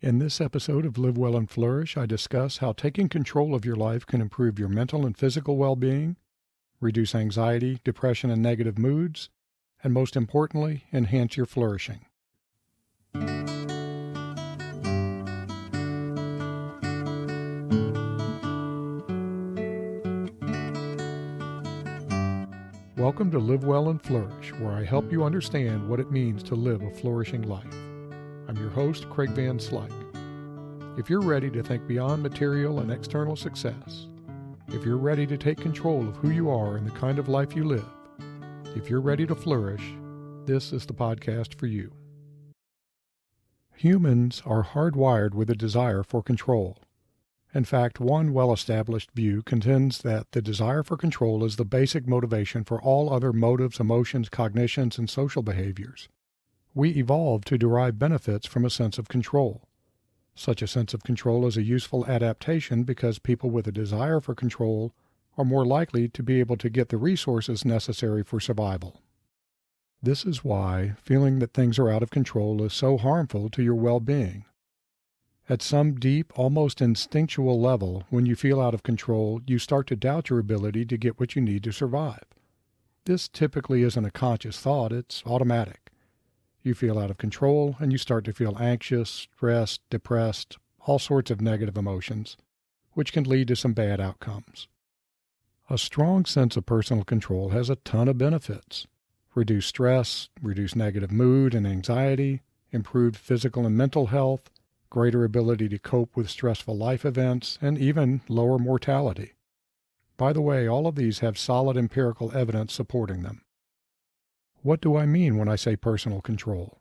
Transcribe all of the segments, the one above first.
In this episode of Live Well and Flourish, I discuss how taking control of your life can improve your mental and physical well-being, reduce anxiety, depression, and negative moods, and most importantly, enhance your flourishing. Welcome to Live Well and Flourish, where I help you understand what it means to live a flourishing life. I'm your host, Craig Van Slyke. If you're ready to think beyond material and external success, if you're ready to take control of who you are and the kind of life you live, if you're ready to flourish, this is the podcast for you. Humans are hardwired with a desire for control. In fact, one well-established view contends that the desire for control is the basic motivation for all other motives, emotions, cognitions, and social behaviors. We evolved to derive benefits from a sense of control. Such a sense of control is a useful adaptation because people with a desire for control are more likely to be able to get the resources necessary for survival. This is why feeling that things are out of control is so harmful to your well-being. At some deep, almost instinctual level, when you feel out of control, you start to doubt your ability to get what you need to survive. This typically isn't a conscious thought, it's automatic. You feel out of control, and you start to feel anxious, stressed, depressed, all sorts of negative emotions, which can lead to some bad outcomes. A strong sense of personal control has a ton of benefits. Reduced stress, reduced negative mood and anxiety, improved physical and mental health, greater ability to cope with stressful life events, and even lower mortality. By the way, all of these have solid empirical evidence supporting them. What do I mean when I say personal control?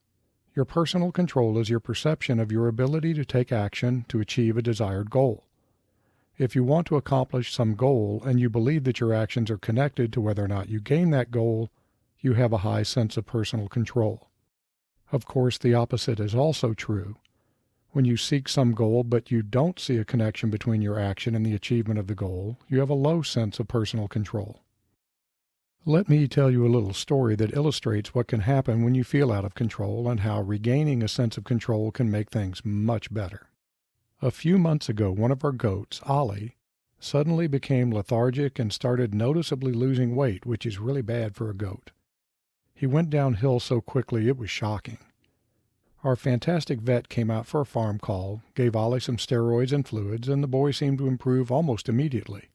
Your personal control is your perception of your ability to take action to achieve a desired goal. If you want to accomplish some goal and you believe that your actions are connected to whether or not you gain that goal, you have a high sense of personal control. Of course, the opposite is also true. When you seek some goal but you don't see a connection between your action and the achievement of the goal, you have a low sense of personal control. Let me tell you a little story that illustrates what can happen when you feel out of control and how regaining a sense of control can make things much better. A few months ago, one of our goats, Ollie, suddenly became lethargic and started noticeably losing weight, which is really bad for a goat. He went downhill so quickly it was shocking. Our fantastic vet came out for a farm call, gave Ollie some steroids and fluids, and the boy seemed to improve almost immediately.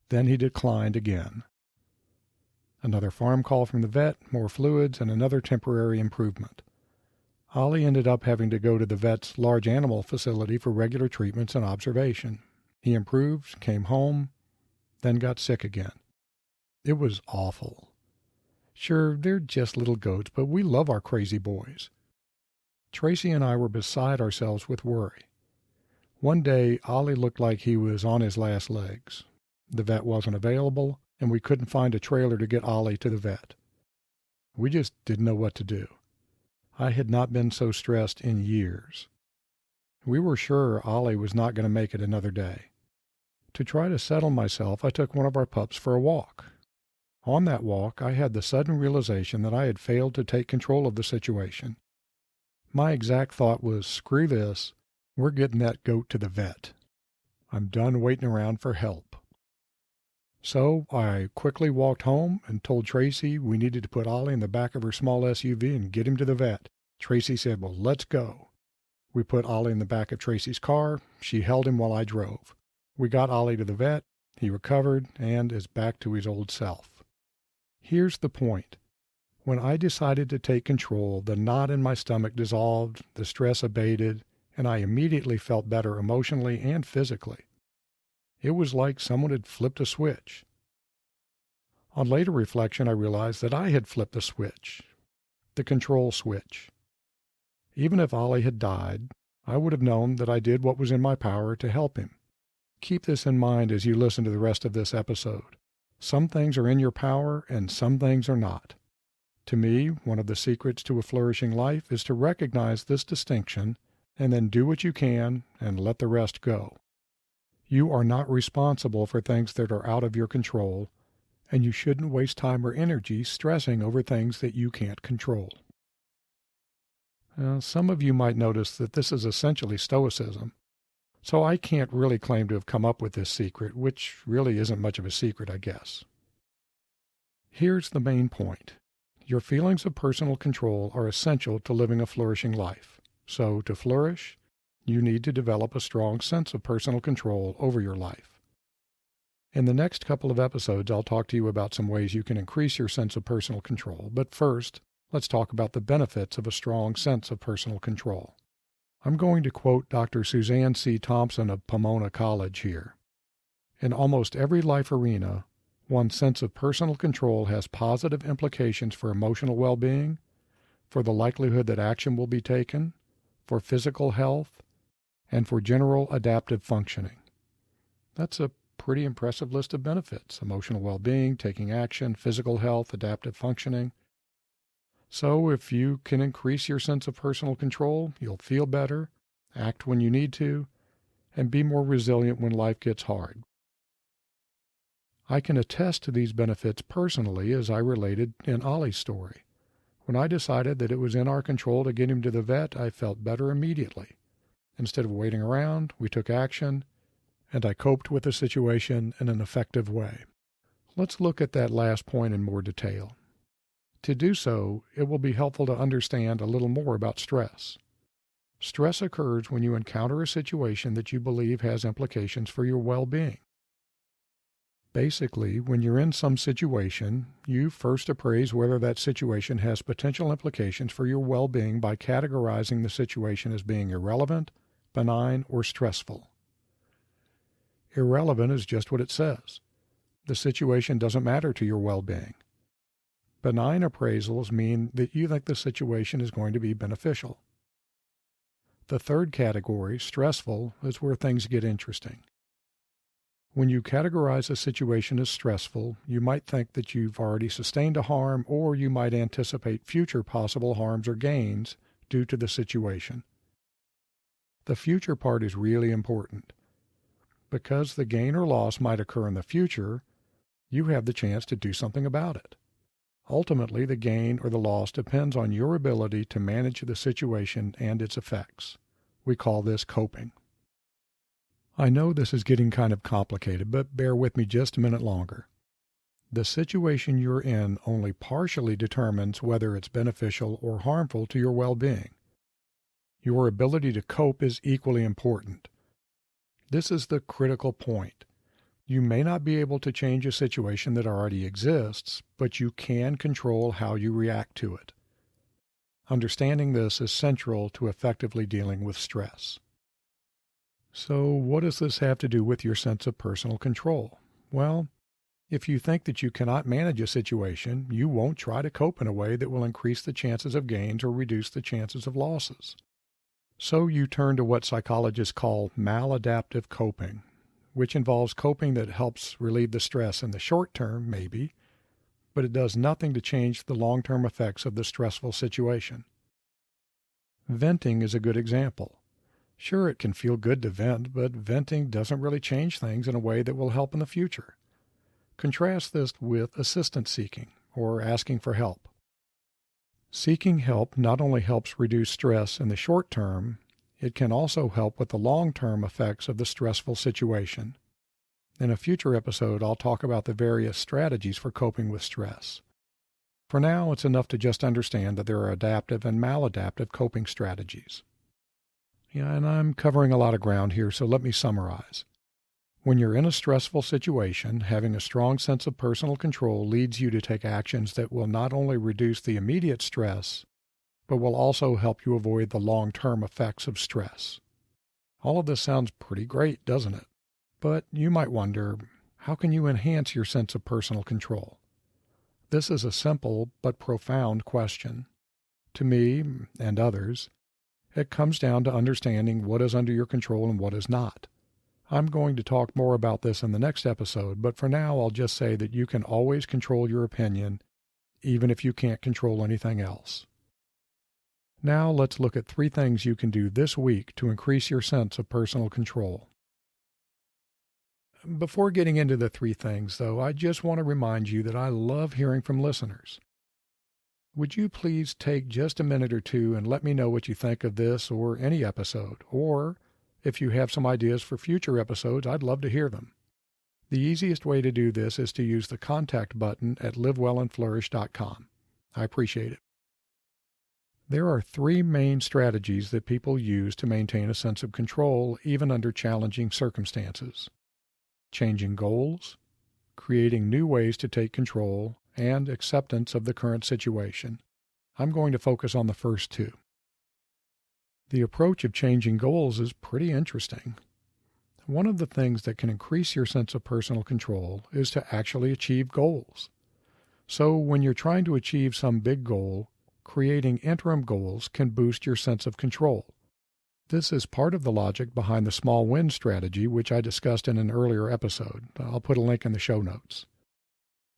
Then he declined again. Another farm call from the vet, more fluids, and another temporary improvement. Ollie ended up having to go to the vet's large animal facility for regular treatments and observation. He improved, came home, then got sick again. It was awful. Sure, they're just little goats, but we love our crazy boys. Tracy and I were beside ourselves with worry. One day, Ollie looked like he was on his last legs. The vet wasn't available, and we couldn't find a trailer to get Ollie to the vet. We just didn't know what to do. I had not been so stressed in years. We were sure Ollie was not going to make it another day. To try to settle myself, I took one of our pups for a walk. On that walk, I had the sudden realization that I had failed to take control of the situation. My exact thought was, screw this, we're getting that goat to the vet. I'm done waiting around for help. So I quickly walked home and told Tracy we needed to put Ollie in the back of her small SUV and get him to the vet. Tracy said, well, let's go. We put Ollie in the back of Tracy's car. She held him while I drove. We got Ollie to the vet. He recovered and is back to his old self. Here's the point. When I decided to take control, the knot in my stomach dissolved, the stress abated, and I immediately felt better emotionally and physically. It was like someone had flipped a switch. On later reflection, I realized that I had flipped the switch, the control switch. Even if Ollie had died, I would have known that I did what was in my power to help him. Keep this in mind as you listen to the rest of this episode. Some things are in your power and some things are not. To me, one of the secrets to a flourishing life is to recognize this distinction and then do what you can and let the rest go. You are not responsible for things that are out of your control, and you shouldn't waste time or energy stressing over things that you can't control. Some of you might notice that this is essentially Stoicism, so I can't really claim to have come up with this secret, which really isn't much of a secret, I guess. Here's the main point. Your feelings of personal control are essential to living a flourishing life. So, to flourish, you need to develop a strong sense of personal control over your life. In the next couple of episodes, I'll talk to you about some ways you can increase your sense of personal control. But first, let's talk about the benefits of a strong sense of personal control. I'm going to quote Dr. Suzanne C. Thompson of Pomona College here. In almost every life arena, one's sense of personal control has positive implications for emotional well-being, for the likelihood that action will be taken, for physical health, and for general adaptive functioning. That's a pretty impressive list of benefits: emotional well-being, taking action, physical health, adaptive functioning. So if you can increase your sense of personal control, you'll feel better, act when you need to, and be more resilient when life gets hard. I can attest to these benefits personally, as I related in Ollie's story. When I decided that it was in our control to get him to the vet, I felt better immediately. Instead of waiting around, we took action, and I coped with the situation in an effective way. Let's look at that last point in more detail. To do so, it will be helpful to understand a little more about stress. Stress occurs when you encounter a situation that you believe has implications for your well-being. Basically, when you're in some situation, you first appraise whether that situation has potential implications for your well-being by categorizing the situation as being irrelevant, benign, or stressful. Irrelevant is just what it says. The situation doesn't matter to your well-being. Benign appraisals mean that you think the situation is going to be beneficial. The third category, stressful, is where things get interesting. When you categorize a situation as stressful, you might think that you've already sustained a harm, or you might anticipate future possible harms or gains due to the situation. The future part is really important. Because the gain or loss might occur in the future, you have the chance to do something about it. Ultimately, the gain or the loss depends on your ability to manage the situation and its effects. We call this coping. I know this is getting kind of complicated, but bear with me just a minute longer. The situation you're in only partially determines whether it's beneficial or harmful to your well-being. Your ability to cope is equally important. This is the critical point. You may not be able to change a situation that already exists, but you can control how you react to it. Understanding this is central to effectively dealing with stress. So, what does this have to do with your sense of personal control? Well, if you think that you cannot manage a situation, you won't try to cope in a way that will increase the chances of gains or reduce the chances of losses. So you turn to what psychologists call maladaptive coping, which involves coping that helps relieve the stress in the short term, maybe, but it does nothing to change the long-term effects of the stressful situation. Venting is a good example. Sure, it can feel good to vent, but venting doesn't really change things in a way that will help in the future. Contrast this with assistance seeking, or asking for help. Seeking help not only helps reduce stress in the short term, it can also help with the long-term effects of the stressful situation. In a future episode, I'll talk about the various strategies for coping with stress. For now, it's enough to just understand that there are adaptive and maladaptive coping strategies. Yeah, and I'm covering a lot of ground here, so let me summarize. When you're in a stressful situation, having a strong sense of personal control leads you to take actions that will not only reduce the immediate stress, but will also help you avoid the long-term effects of stress. All of this sounds pretty great, doesn't it? But you might wonder, how can you enhance your sense of personal control? This is a simple but profound question. To me, and others, it comes down to understanding what is under your control and what is not. I'm going to talk more about this in the next episode, but for now I'll just say that you can always control your opinion, even if you can't control anything else. Now let's look at 3 things you can do this week to increase your sense of personal control. Before getting into the 3 things, though, I just want to remind you that I love hearing from listeners. would you please take just a minute or two and let me know what you think of this or any episode? Or if you have some ideas for future episodes, I'd love to hear them. The easiest way to do this is to use the contact button at livewellandflourish.com. I appreciate it. There are three main strategies that people use to maintain a sense of control even under challenging circumstances: changing goals, creating new ways to take control, and acceptance of the current situation. I'm going to focus on the first two. The approach of changing goals is pretty interesting. One of the things that can increase your sense of personal control is to actually achieve goals. So when you're trying to achieve some big goal, creating interim goals can boost your sense of control. This is part of the logic behind the small win strategy, which I discussed in an earlier episode. I'll put a link in the show notes.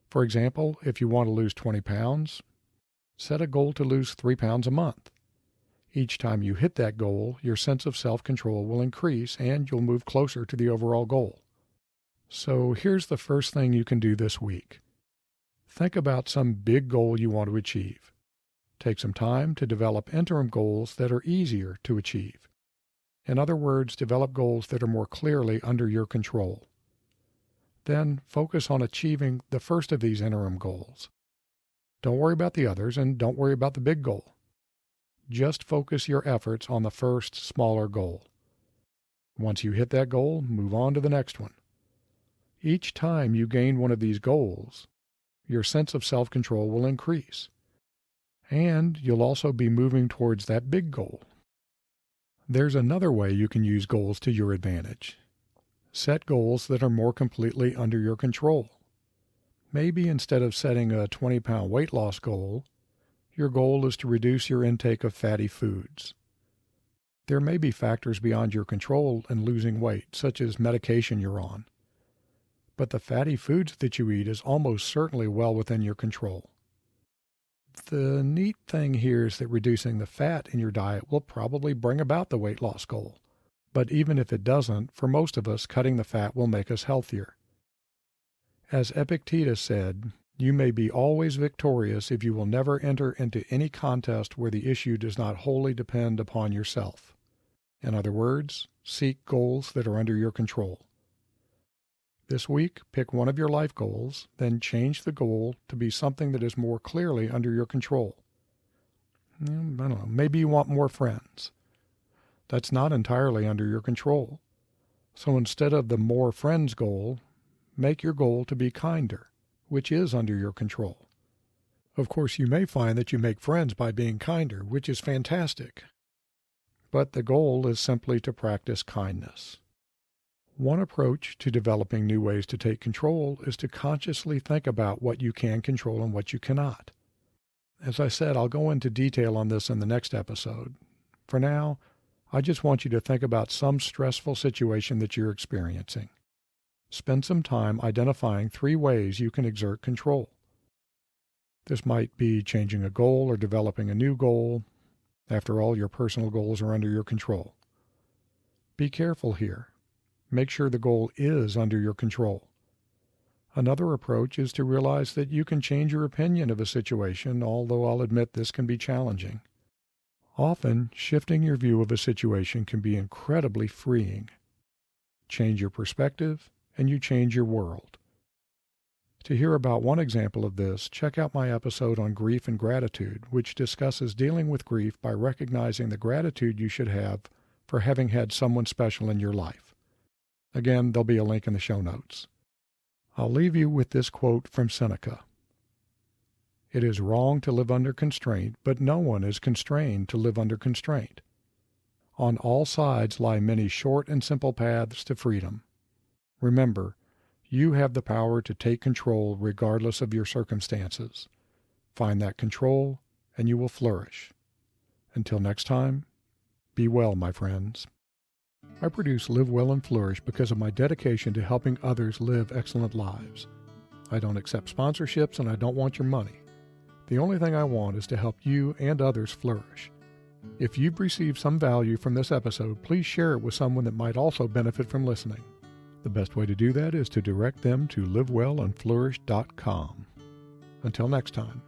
For example, if you want to lose 20 pounds, set a goal to lose 3 pounds a month. Each time you hit that goal, your sense of self-control will increase and you'll move closer to the overall goal. So here's the first thing you can do this week. Think about some big goal you want to achieve. Take some time to develop interim goals that are easier to achieve. In other words, develop goals that are more clearly under your control. Then focus on achieving the first of these interim goals. Don't worry about the others and don't worry about the big goal. Just focus your efforts on the first, smaller goal. Once you hit that goal, move on to the next one. Each time you gain one of these goals, your sense of self-control will increase. And you'll also be moving towards that big goal. There's another way you can use goals to your advantage. Set goals that are more completely under your control. Maybe instead of setting a 20-pound weight loss goal, your goal is to reduce your intake of fatty foods. There may be factors beyond your control in losing weight, such as medication you're on. But the fatty foods that you eat is almost certainly well within your control. The neat thing here is that reducing the fat in your diet will probably bring about the weight loss goal. But even if it doesn't, for most of us, cutting the fat will make us healthier. As Epictetus said, you may be always victorious if you will never enter into any contest where the issue does not wholly depend upon yourself. In other words, seek goals that are under your control. This week, pick one of your life goals, then change the goal to be something that is more clearly under your control. I don't know, maybe you want more friends. That's not entirely under your control. So instead of the more friends goal, make your goal to be kinder, which is under your control. Of course, you may find that you make friends by being kinder, which is fantastic. But the goal is simply to practice kindness. One approach to developing new ways to take control is to consciously think about what you can control and what you cannot. As I said, I'll go into detail on this in the next episode. For now, I just want you to think about some stressful situation that you're experiencing. Spend some time identifying 3 ways you can exert control. This might be changing a goal or developing a new goal. After all, your personal goals are under your control. Be careful here. Make sure the goal is under your control. Another approach is to realize that you can change your opinion of a situation, although I'll admit this can be challenging. Often, shifting your view of a situation can be incredibly freeing. Change your perspective, and you change your world. To hear about one example of this, check out my episode on grief and gratitude, which discusses dealing with grief by recognizing the gratitude you should have for having had someone special in your life. Again, there'll be a link in the show notes. I'll leave you with this quote from Seneca. It is wrong to live under constraint, but no one is constrained to live under constraint. On all sides lie many short and simple paths to freedom. Remember, you have the power to take control regardless of your circumstances. Find that control, and you will flourish. Until next time, be well, my friends. I produce Live Well and Flourish because of my dedication to helping others live excellent lives. I don't accept sponsorships and I don't want your money. The only thing I want is to help you and others flourish. If you've received some value from this episode, please share it with someone that might also benefit from listening. The best way to do that is to direct them to livewellandflourish.com. Until next time.